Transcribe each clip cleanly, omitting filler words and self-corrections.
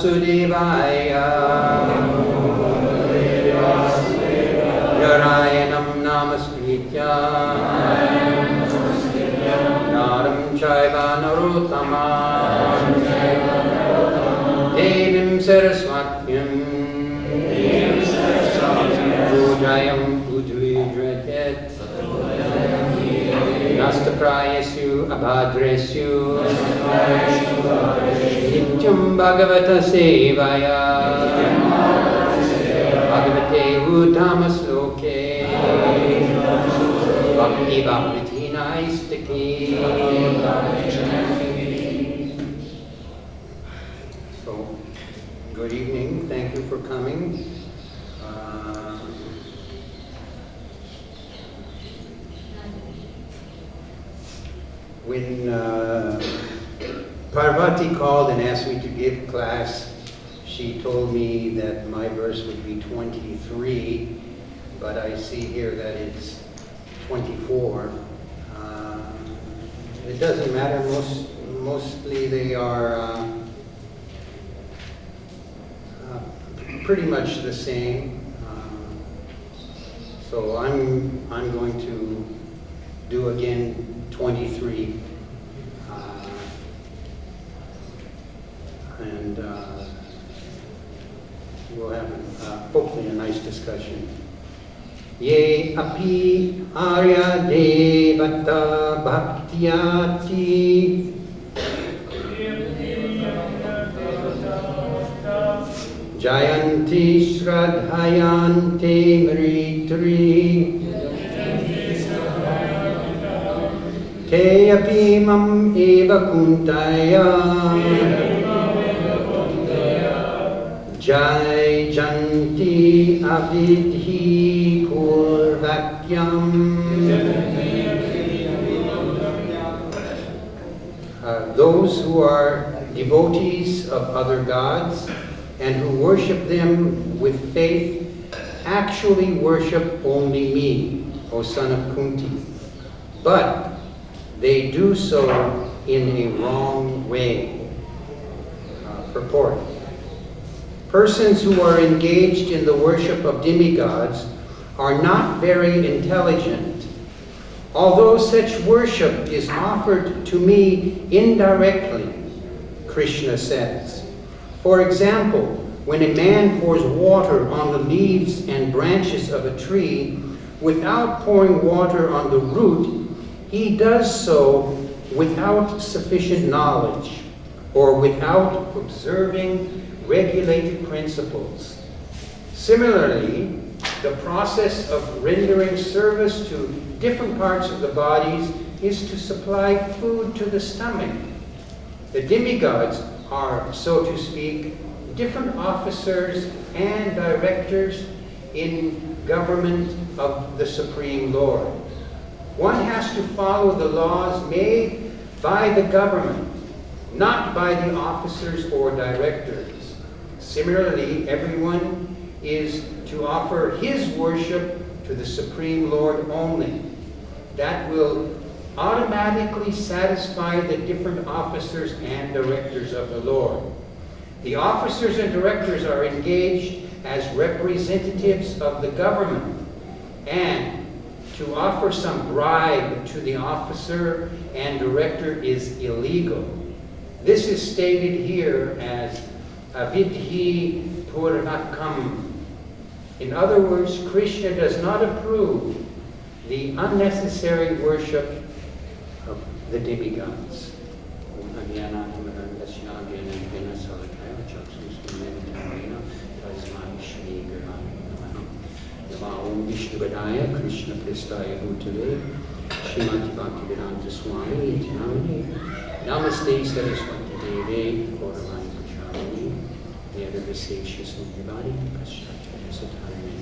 Vasudevaya Narayanam Namaskritya Naram Chaiva Narottama Devim Saraswatyam Pujayam Pujvidratet Nastaprayasyu Abhadresyu Nityam Bhagavata Sevaya Bhagavate Uttamasloke Bhakti Bhaktina Istaki. So, good evening. Thank you for coming. When Parvati called and asked me to give class, she told me that my verse would be 23, but I see here that it's 24. It doesn't matter, mostly they are pretty much the same. So I'm going to do again 23. And we'll have hopefully a nice discussion. Ye api arya devata bhaktyati jayanti shraddhayante mritri te api mam eva kuntaya Jai Janti Avidhi Purvakyam. Those who are devotees of other gods and who worship them with faith actually worship only me, O son of Kunti. But they do so in a wrong way. Purport. Persons who are engaged in the worship of demigods are not very intelligent. Although such worship is offered to me indirectly, Krishna says. For example, when a man pours water on the leaves and branches of a tree without pouring water on the root, he does so without sufficient knowledge or without observing regulated principles. Similarly, the process of rendering service to different parts of the bodies is to supply food to the stomach. The demigods are, so to speak, different officers and directors in government of the Supreme Lord. One has to follow the laws made by the government, not by the officers or directors. Similarly, everyone is to offer his worship to the Supreme Lord only. That will automatically satisfy the different officers and directors of the Lord. The officers and directors are engaged as representatives of the government, and to offer some bribe to the officer and director is illegal. This is stated here as avidhi purvakam. In other words, Krishna does not approve the unnecessary worship of the demigods. Om Vishnu Gadaya Krishna Prestaya Bhutale Srimati Bhaktivedanta Swami Nityanamane Namaste Saraswati Deve Gauravani Pacharani Nirvishesha Sundari Paschacharya Satarani.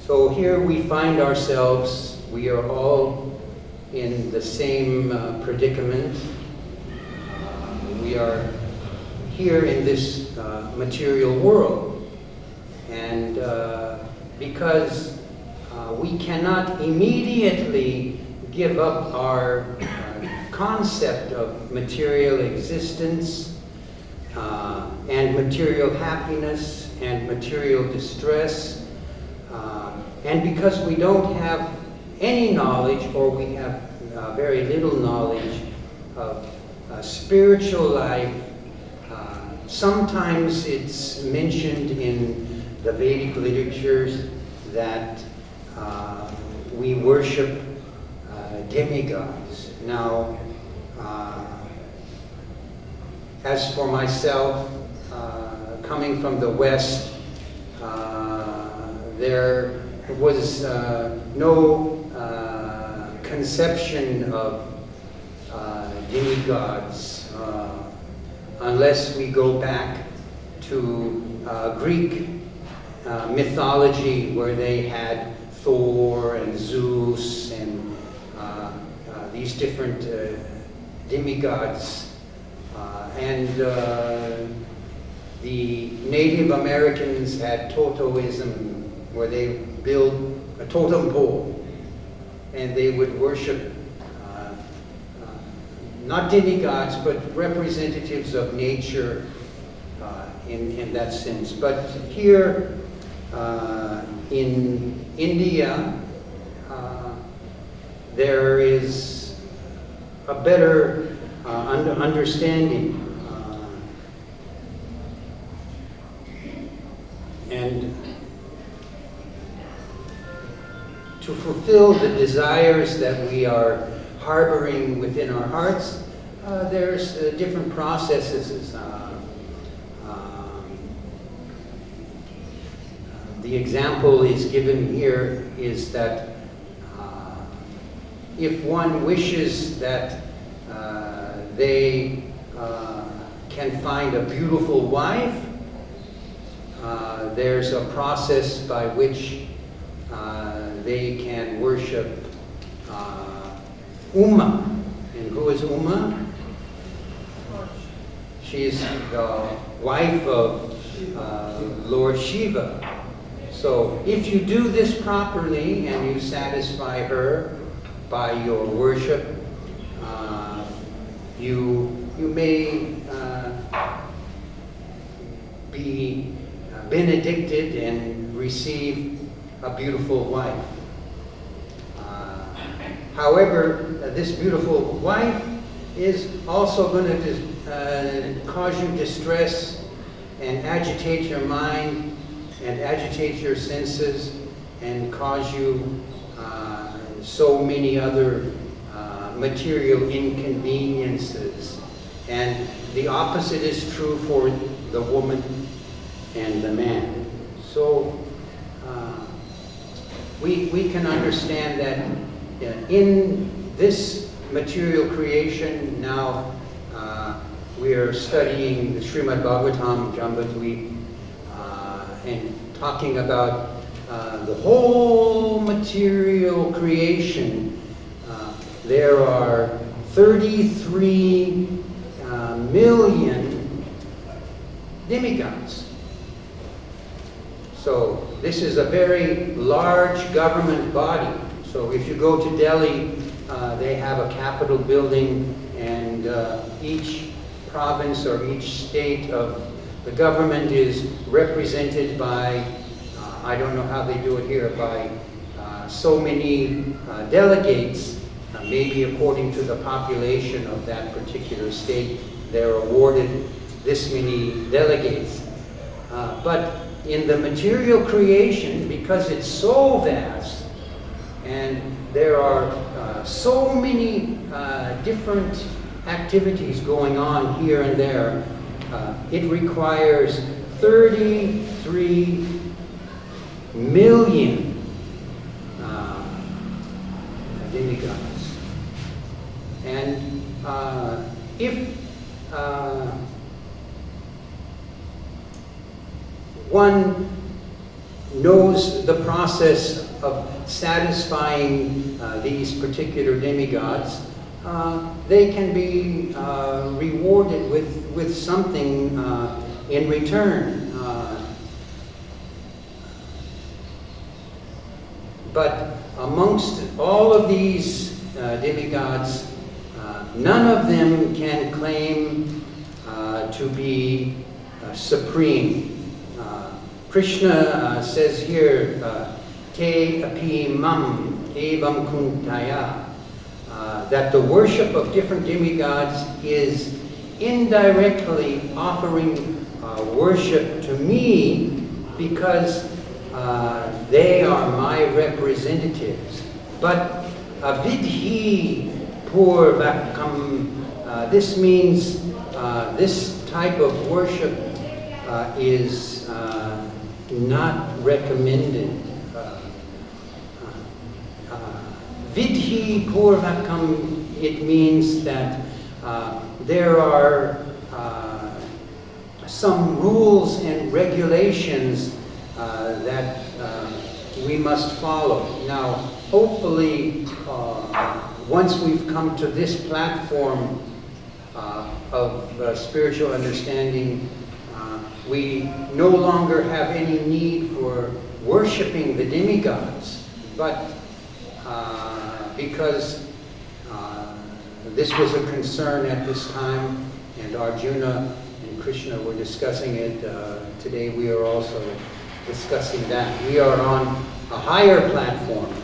So here we find ourselves, we are all in the same predicament. We are here in this material world. And because we cannot immediately give up our concept of material existence and material happiness and material distress, and because we don't have any knowledge, or we have very little knowledge of spiritual life, sometimes it's mentioned in the Vedic literatures that we worship demigods. Now, as for myself, coming from the West, there was no conception of demigods unless we go back to Greek mythology, where they had Thor and Zeus and these different demigods. And the Native Americans had Totoism, where they build a totem pole and they would worship not demigods, but representatives of nature in that sense. But here in India, there is a better understanding. And to fulfill the desires that we are harboring within our hearts, there's different processes. The example is given here is that if one wishes that they can find a beautiful wife, there's a process by which they can worship Uma. And who is Uma? She's the wife of Lord Shiva. So if you do this properly and you satisfy her by your worship, you may be benedicted and receive a beautiful wife. However, this beautiful wife is also going to cause you distress and agitate your mind and agitate your senses and cause you so many other material inconveniences. And the opposite is true for the woman and the man. So we can understand that in this material creation, now we are studying the Srimad Bhagavatam Jambudvip and talking about the whole material creation. There are 33 million demigods. So this is a very large government body. So if you go to Delhi, they have a Capitol building, and each province or each state of the government is represented by, I don't know how they do it here, by so many delegates, maybe according to the population of that particular state, they're awarded this many delegates. But in the material creation, because it's so vast, and there are so many different activities going on here and there, it requires 33 million demigods. And if one knows the process of satisfying these particular demigods, they can be rewarded with something in return. But amongst all of these demigods, none of them can claim to be supreme. Krishna says here, Te api mam evam kuntaya, that the worship of different demigods is indirectly offering worship to me because they are my representatives. But avidhi purvakam, this means this type of worship is not recommended. Vidhi purvakam, it means that there are some rules and regulations that we must follow. Now, hopefully, once we've come to this platform of spiritual understanding, we no longer have any need for worshiping the demigods, but because this was a concern at this time, and Arjuna and Krishna were discussing it, today we are also discussing that. We are on a higher platform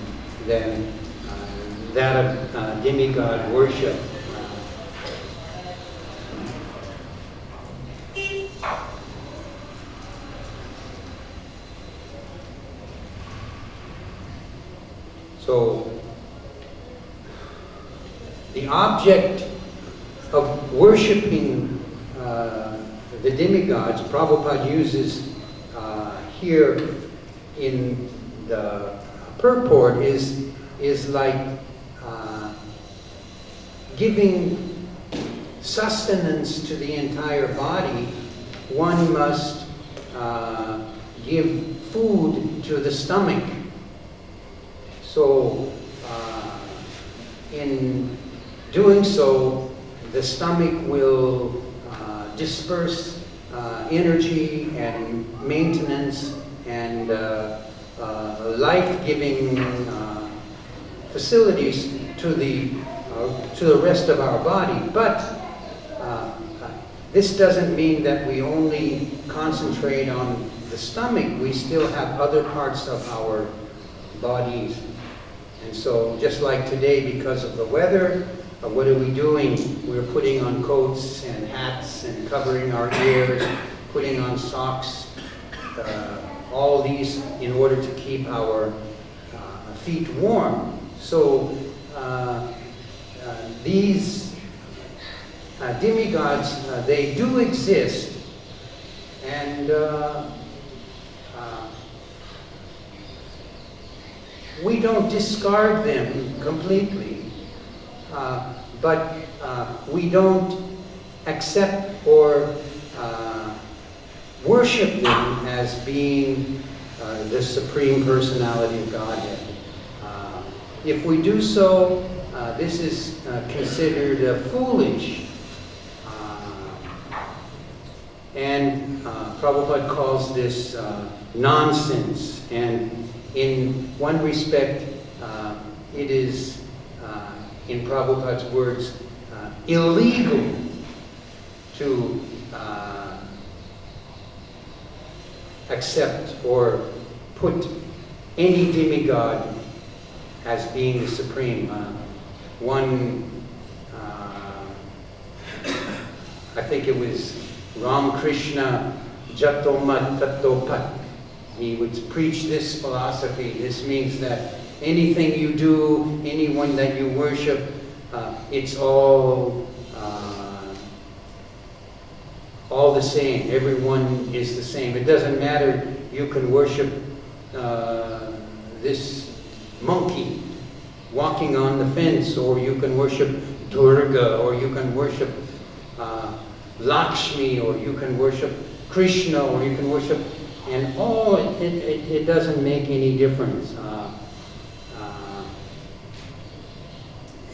than that of demigod worship. So, the object of worshiping the demigods, Prabhupada uses here in the purport, is like giving sustenance to the entire body. One must give food to the stomach. So, in doing so, the stomach will disperse energy and maintenance and life-giving facilities to the rest of our body. But this doesn't mean that we only concentrate on the stomach. We still have other parts of our bodies. And so, just like today, because of the weather, what are we doing? We're putting on coats and hats and covering our ears, putting on socks, all these in order to keep our feet warm. So these demigods, they do exist, and we don't discard them completely, but we don't accept or worship them as being the Supreme Personality of Godhead. If we do so, this is considered foolish. And Prabhupada calls this nonsense. And in one respect, it is, in Prabhupada's words, illegal to accept or put any demigod as being the supreme. I think it was Ramakrishna Jatomat Tatopat. He would preach this philosophy. This means that anything you do, anyone that you worship, it's all the same. Everyone is the same. It doesn't matter. You can worship this monkey walking on the fence, or you can worship Durga, or you can worship Lakshmi, or you can worship Krishna, or you can worship, and it doesn't make any difference.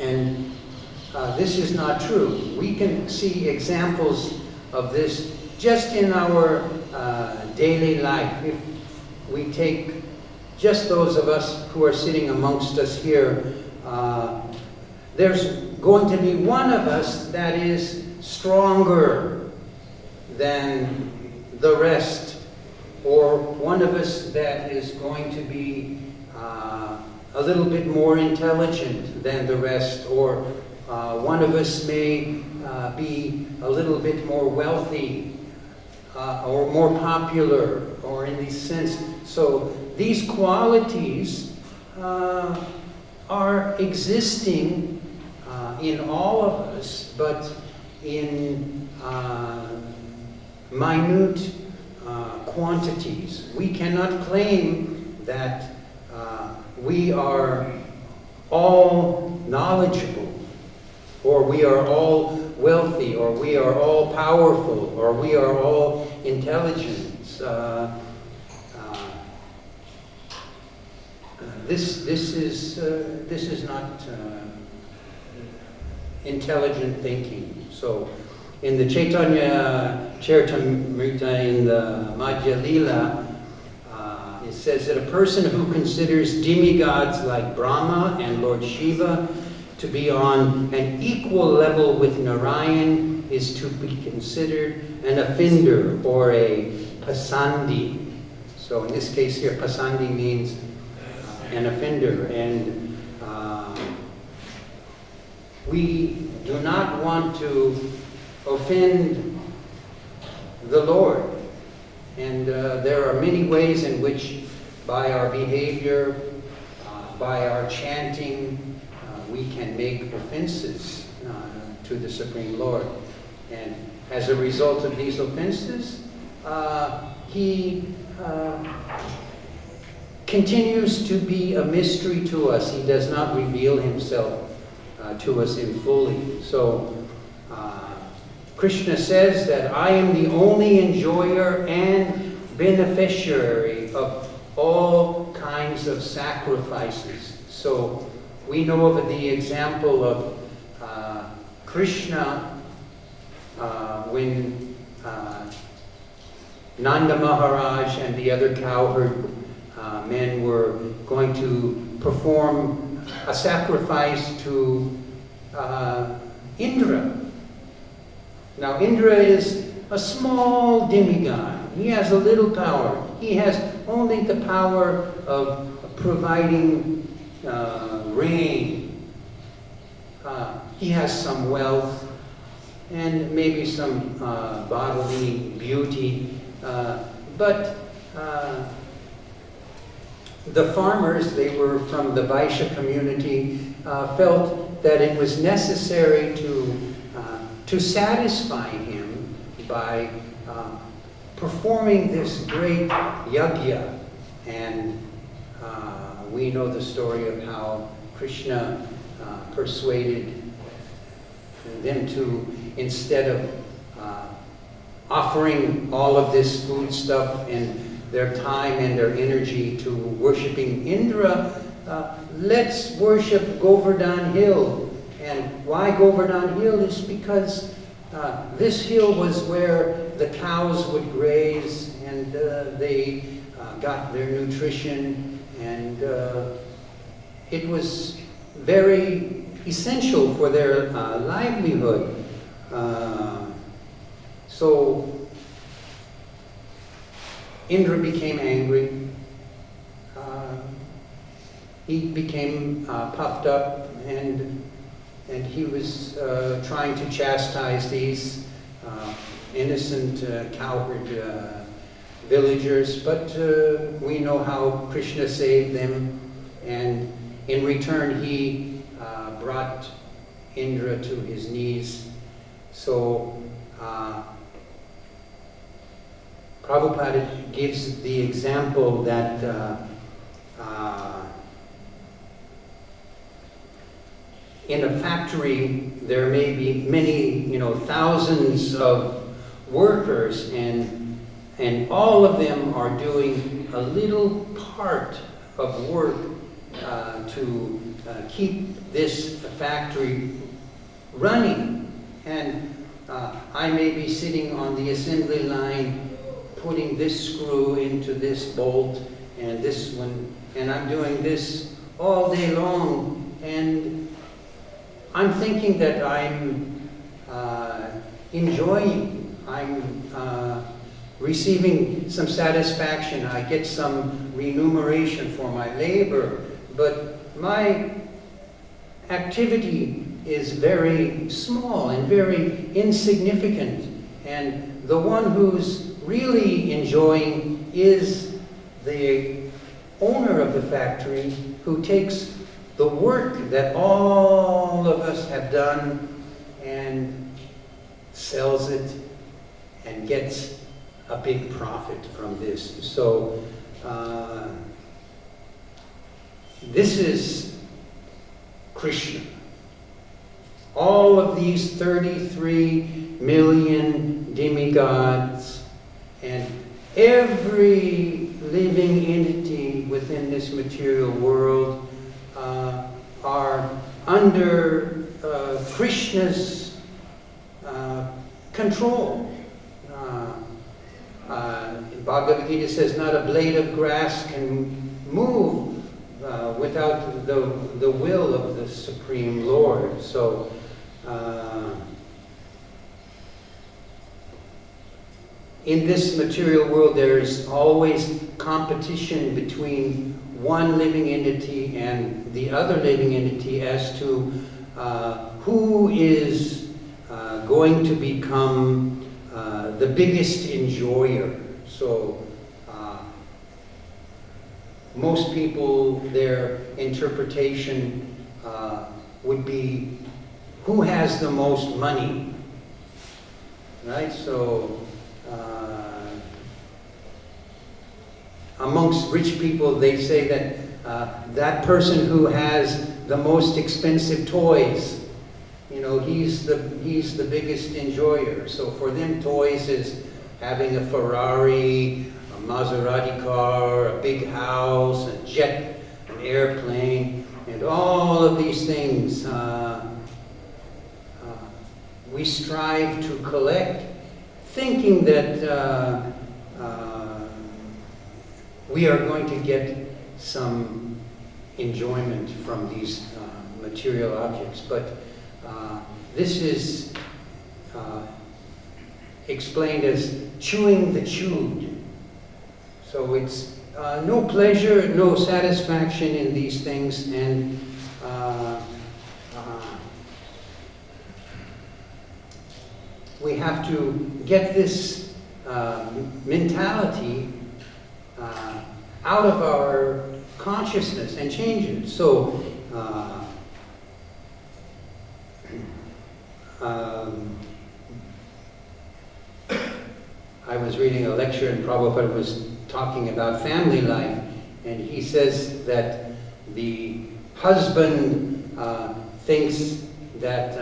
And this is not true. We can see examples of this just in our daily life. If we take just those of us who are sitting amongst us here, there's going to be one of us that is stronger than the rest, or one of us that is going to be a little bit more intelligent than the rest, or one of us may be a little bit more wealthy or more popular, or in this sense. So these qualities are existing in all of us, but in minute quantities. We cannot claim that we are all knowledgeable, or we are all wealthy, or we are all powerful, or we are all intelligent. This is not intelligent thinking. So, in the Chaitanya Charitamrita, in the Madhya Lila, it says that a person who considers demigods like Brahma and Lord Shiva to be on an equal level with Narayan is to be considered an offender, or a pasandi. So in this case here, pasandi means an offender. And we do not want to offend the Lord. And there are many ways in which, by our behavior, by our chanting, we can make offenses to the Supreme Lord. And as a result of these offenses, He continues to be a mystery to us. He does not reveal Himself to us in fully. So Krishna says that I am the only enjoyer and beneficiary of all kinds of sacrifices. So we know of the example of Krishna when Nanda Maharaj and the other cowherd men were going to perform a sacrifice to Indra. Now, Indra is a small demigod. He has a little power. He has only the power of providing rain. He has some wealth and maybe some bodily beauty. But the farmers, they were from the Vaishya community, felt that it was necessary to satisfy him by performing this great yajna. And we know the story of how Krishna persuaded them to, instead of offering all of this food stuff and their time and their energy to worshiping Indra, let's worship Govardhan Hill. And why Govardhan Hill? Is because this hill was where the cows would graze, and they got their nutrition, and it was very essential for their livelihood. So Indra became angry. He became puffed up, and he was trying to chastise these innocent cowherd villagers. But we know how Krishna saved them, and in return he brought Indra to his knees. So Prabhupada gives the example that in a factory there may be many, thousands of workers, and all of them are doing a little part of work to keep this factory running, and I may be sitting on the assembly line putting this screw into this bolt and this one, and I'm doing this all day long, and I'm thinking that I'm enjoying, I'm receiving some satisfaction, I get some remuneration for my labor, but my activity is very small and very insignificant, and the one who's really enjoying is the owner of the factory, who takes the work that all of us have done and sells it and gets a big profit from this. So this is Krishna. All of these 33 million demigods and every living entity within this material world are under Krishna's control. Bhagavad Gita says, not a blade of grass can move without the will of the Supreme Lord. So in this material world, there is always competition between one living entity and the other living entity as to who is going to become the biggest enjoyer. So most people, their interpretation would be who has the most money, right? So amongst rich people, they say that that person who has the most expensive toys, you know, he's the biggest enjoyer. So for them, toys is having a Ferrari, a Maserati car, a big house, a jet, an airplane, and all of these things we strive to collect, thinking that we are going to get some enjoyment from these material objects. But this is explained as chewing the chewed. So it's no pleasure, no satisfaction in these things, and we have to get this mentality out of our consciousness and change it. So I was reading a lecture and Prabhupada was talking about family life, and he says that the husband thinks that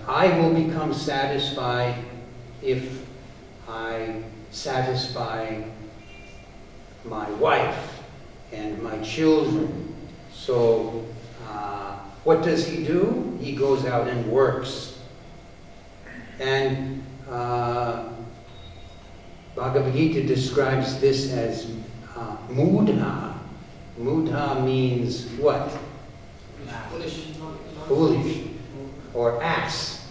I will become satisfied if I satisfy my wife and my children. So what does he do? He goes out and works. And Bhagavad Gita describes this as mudha. Mudha means what? Foolish. Or ass.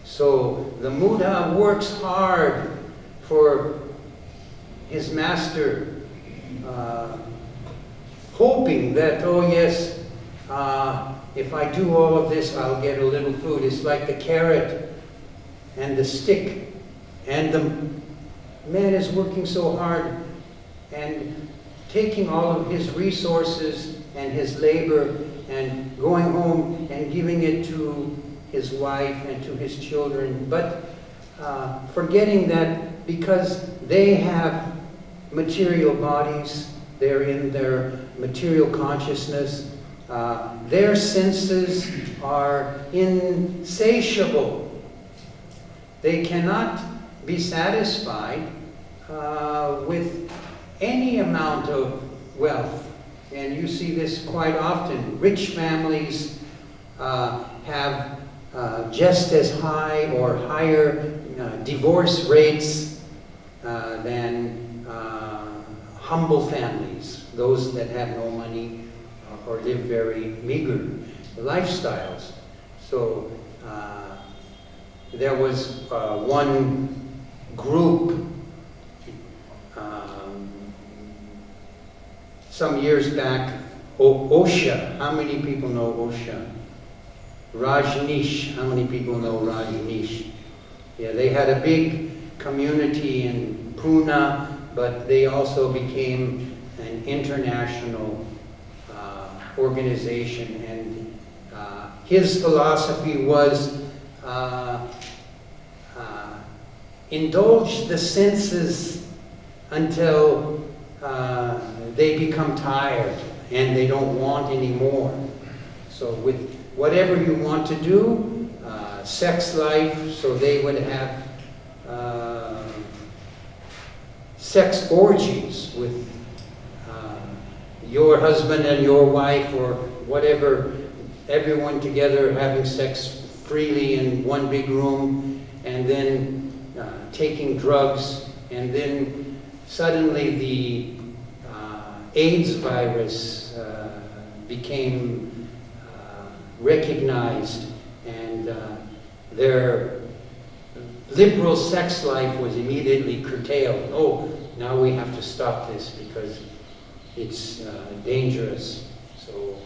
So the mudha works hard for his master, hoping that, oh yes, if I do all of this, I'll get a little food. It's like the carrot and the stick, and the man is working so hard and taking all of his resources and his labor and going home and giving it to his wife and to his children, but forgetting that because they have material bodies, they're in their material consciousness, their senses are insatiable. They cannot be satisfied with any amount of wealth. And you see this quite often. Rich families have just as high or higher divorce rates than humble families, those that have no money or live very meager lifestyles. So there was one group some years back, OSHA. How many people know OSHA? Rajneesh. How many people know Rajneesh? Yeah, they had a big community in Pune, but they also became an international organization. And his philosophy was indulge the senses until they become tired and they don't want any more. So with whatever you want to do, sex life, so they would have sex orgies with your husband and your wife or whatever, everyone together having sex freely in one big room, and then taking drugs, and then suddenly the AIDS virus became recognized, and their liberal sex life was immediately curtailed. Oh, now we have to stop this because it's dangerous. So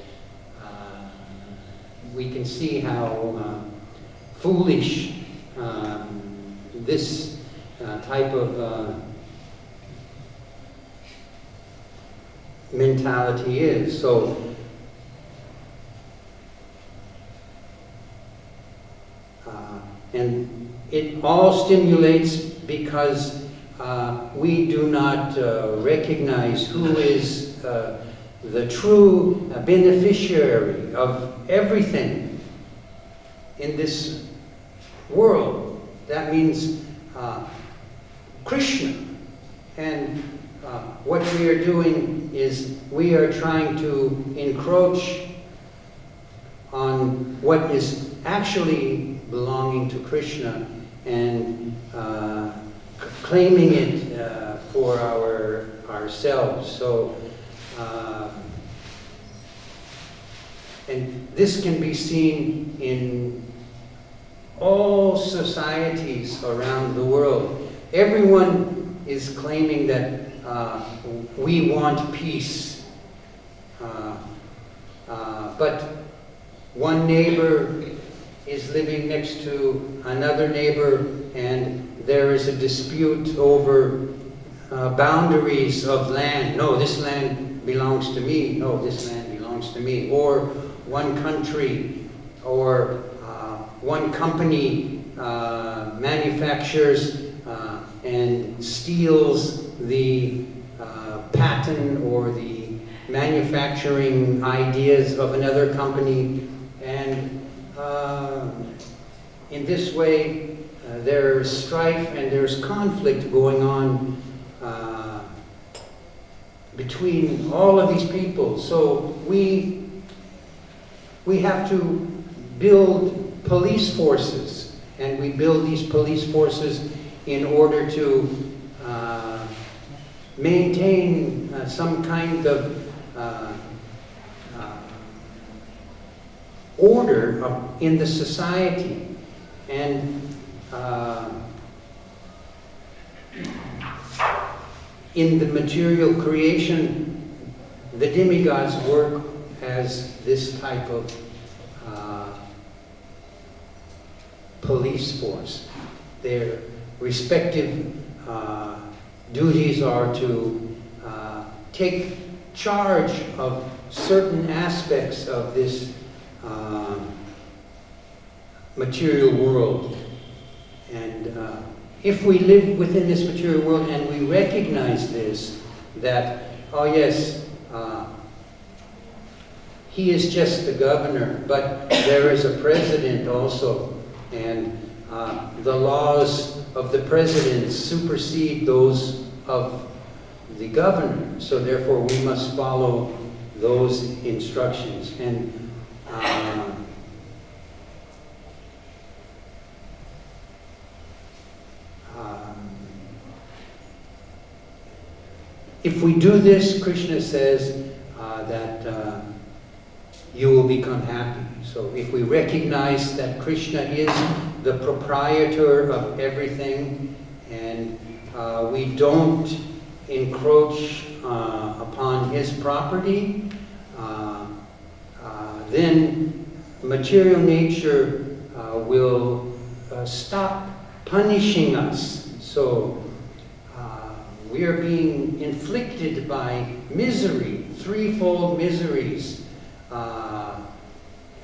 we can see how foolish this type of mentality is. So and it all stimulates because we do not recognize who is the true beneficiary of everything in this world. That means Krishna. And what we are doing is we are trying to encroach on what is actually belonging to Krishna and claiming it for ourselves. So, and this can be seen in all societies around the world. Everyone is claiming that we want peace. But one neighbor is living next to another neighbor, and there is a dispute over boundaries of land. No, this land belongs to me. No, this land belongs to me. Or one country or one company manufactures and steals the patent or the manufacturing ideas of another company, and in this way there's strife and there's conflict going on between all of these people. So we have to build police forces, and we build these police forces in order to maintain some kind of order in the society. And in the material creation, the demigods work as this type of police force. Their respective duties are to take charge of certain aspects of this material world. And if we live within this material world and we recognize this, that, oh yes, he is just the governor, but there is a president also, and the laws of the president supersede those of the governor, so therefore we must follow those instructions. And if we do this, Krishna says that you will become happy. So if we recognize that Krishna is the proprietor of everything, and we don't encroach upon his property, then material nature will stop punishing us. So we are being inflicted by misery, threefold miseries.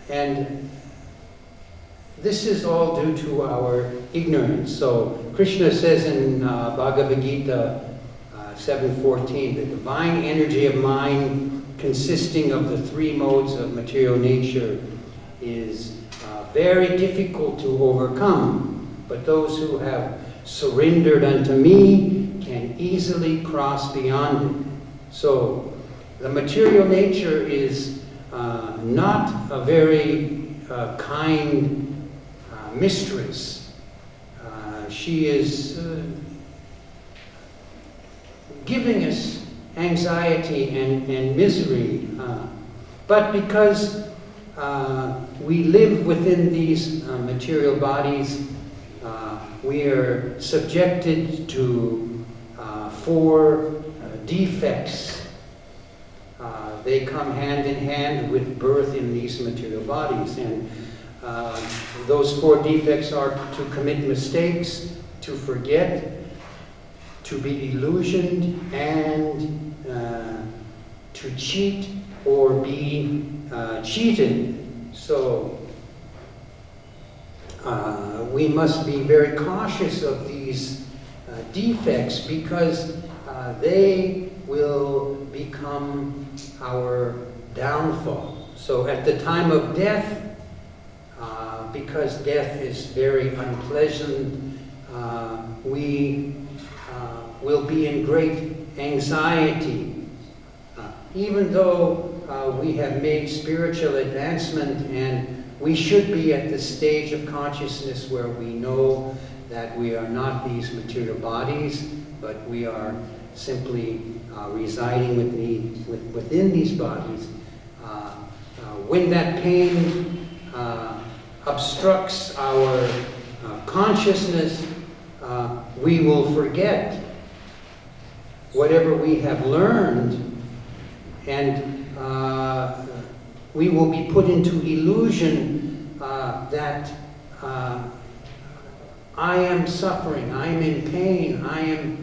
And this is all due to our ignorance. So Krishna says in Bhagavad Gita 7:14, the divine energy of mind consisting of the three modes of material nature is very difficult to overcome. But those who have surrendered unto me can easily cross beyond it. So the material nature is not a very kind mistress. She is giving us anxiety and misery. But because we live within these material bodies, we are subjected to 4 defects. They come hand in hand with birth in these material bodies. And those 4 defects are to commit mistakes, to forget, to be illusioned, and to cheat or be cheated. So we must be very cautious of these defects, because they will become our downfall. So at the time of death, because death is very unpleasant, we will be in great anxiety. Even though we have made spiritual advancement, and we should be at the stage of consciousness where we know that we are not these material bodies, but we are simply residing within these bodies. When that pain obstructs our consciousness, we will forget whatever we have learned, and we will be put into illusion that I am suffering, I am in pain, I am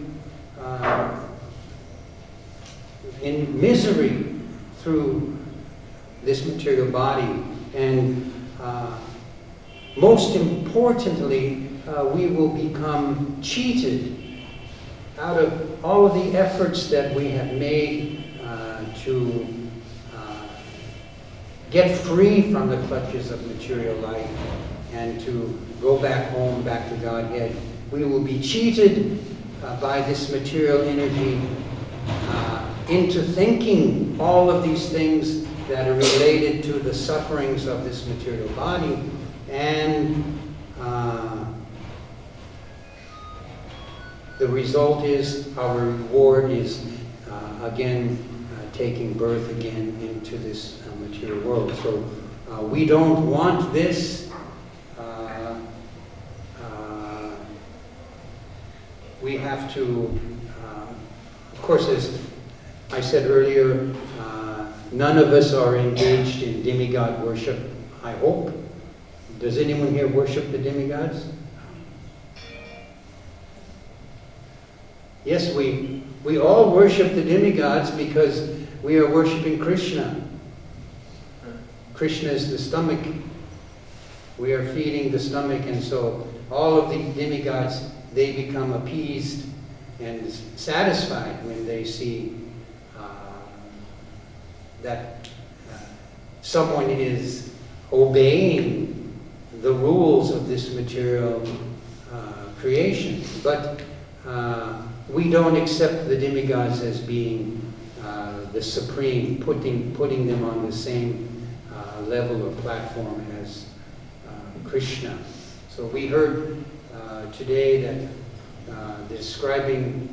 in misery through this material body. And most importantly, we will become cheated out of all of the efforts that we have made to get free from the clutches of material life and to go back home, back to Godhead. We will be cheated by this material energy into thinking all of these things that are related to the sufferings of this material body, and the result is our reward is again taking birth again into this material world. So we don't want this. We have to, of course, as I said earlier, none of us are engaged in demigod worship, I hope. Does anyone here worship the demigods? Yes, we all worship the demigods because we are worshiping Krishna. Krishna is the stomach. We are feeding the stomach, and so all of the demigods, they become appeased and satisfied when they see that someone is obeying the rules of this material creation. But we don't accept the demigods as being the supreme, putting them on the same level or platform as Krishna. So we heard today that describing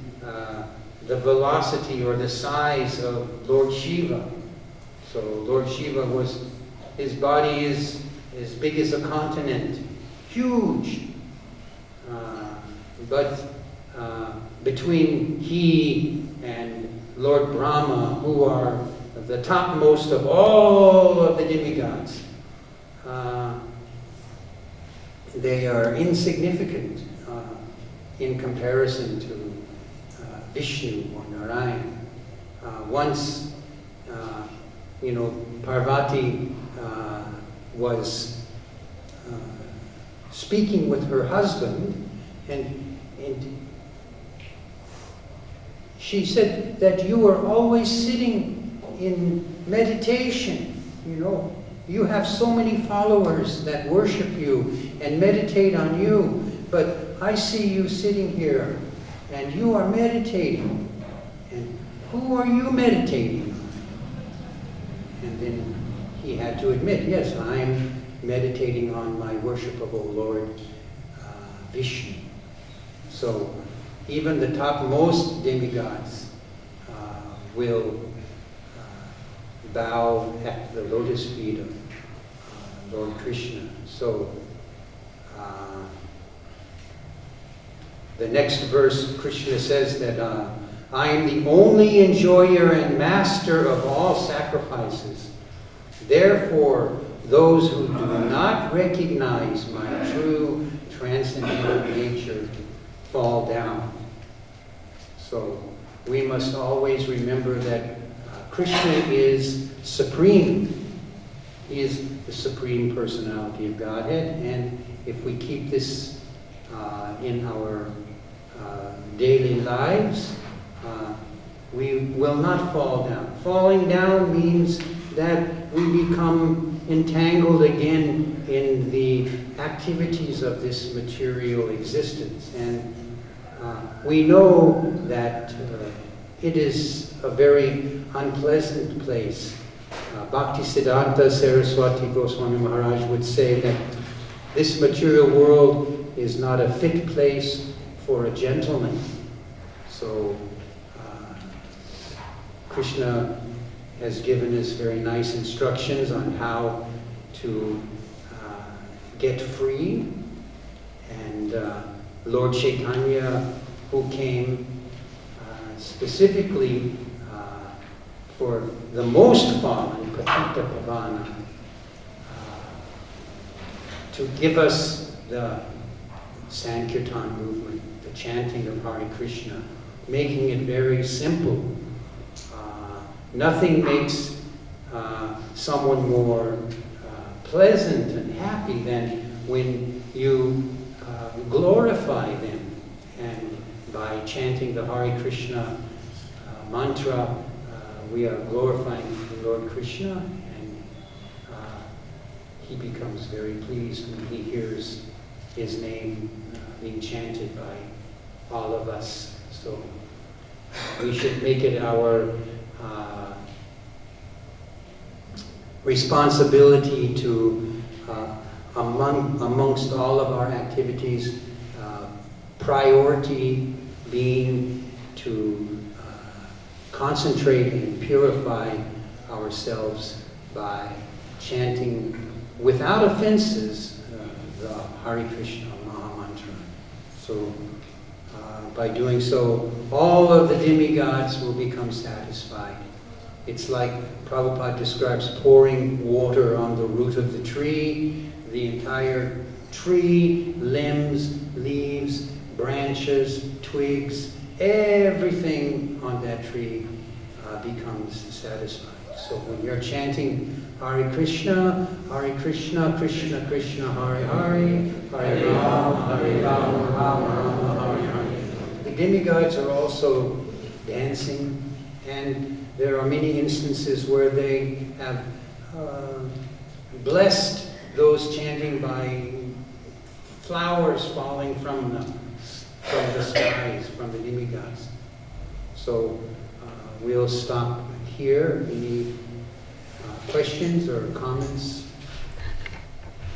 the velocity or the size of Lord Shiva. So Lord Shiva his body is as big as a continent, huge. But between he and Lord Brahma, who are the topmost of all of the demigods, they are insignificant in comparison to Vishnu or Narayan. Once, Parvati was speaking with her husband, and she said that you are always sitting in meditation. You have so many followers that worship you and meditate on you, but I see you sitting here and you are meditating. And who are you meditating on? And then he had to admit, yes, I'm meditating on my worshipable Lord Vishnu. So even the topmost demigods will bow at the lotus feet of Lord Krishna. So the next verse, Krishna says that I am the only enjoyer and master of all sacrifices. Therefore, those who do not recognize my true transcendental nature fall down. So we must always remember that Krishna is supreme. He is the Supreme Personality of Godhead, and if we keep this in our daily lives, we will not fall down. Falling down means that we become entangled again in the activities of this material existence. And we know that it is a very unpleasant place. Bhaktisiddhanta Saraswati Goswami Maharaj would say that this material world is not a fit place for a gentleman. So Krishna has given us very nice instructions on how to get free. And Lord Chaitanya, who came specifically for the most fallen, Patita Pavana, to give us the Sankirtan movement, the chanting of Hare Krishna, making it very simple. Nothing makes someone more pleasant and happy than when you glorify them. And by chanting the Hare Krishna mantra, we are glorifying Lord Krishna, and he becomes very pleased when he hears his name being chanted by all of us. So we should make it our responsibility to, amongst all of our activities, priority being to concentrate and purify ourselves by chanting without offenses the Hare Krishna Maha Mantra. So by doing so, all of the demigods will become satisfied. It's like Prabhupada describes pouring water on the root of the tree. The entire tree, limbs, leaves, branches, twigs, everything on that tree becomes satisfied. So when you're chanting Hare Krishna, Krishna Krishna, Hare Hare, Hare Rama, Rama, Hare Hare. The demigods are also dancing, and there are many instances where they have blessed those chanting by flowers falling from the skies, from the demigods. So we'll stop here. Any questions or comments?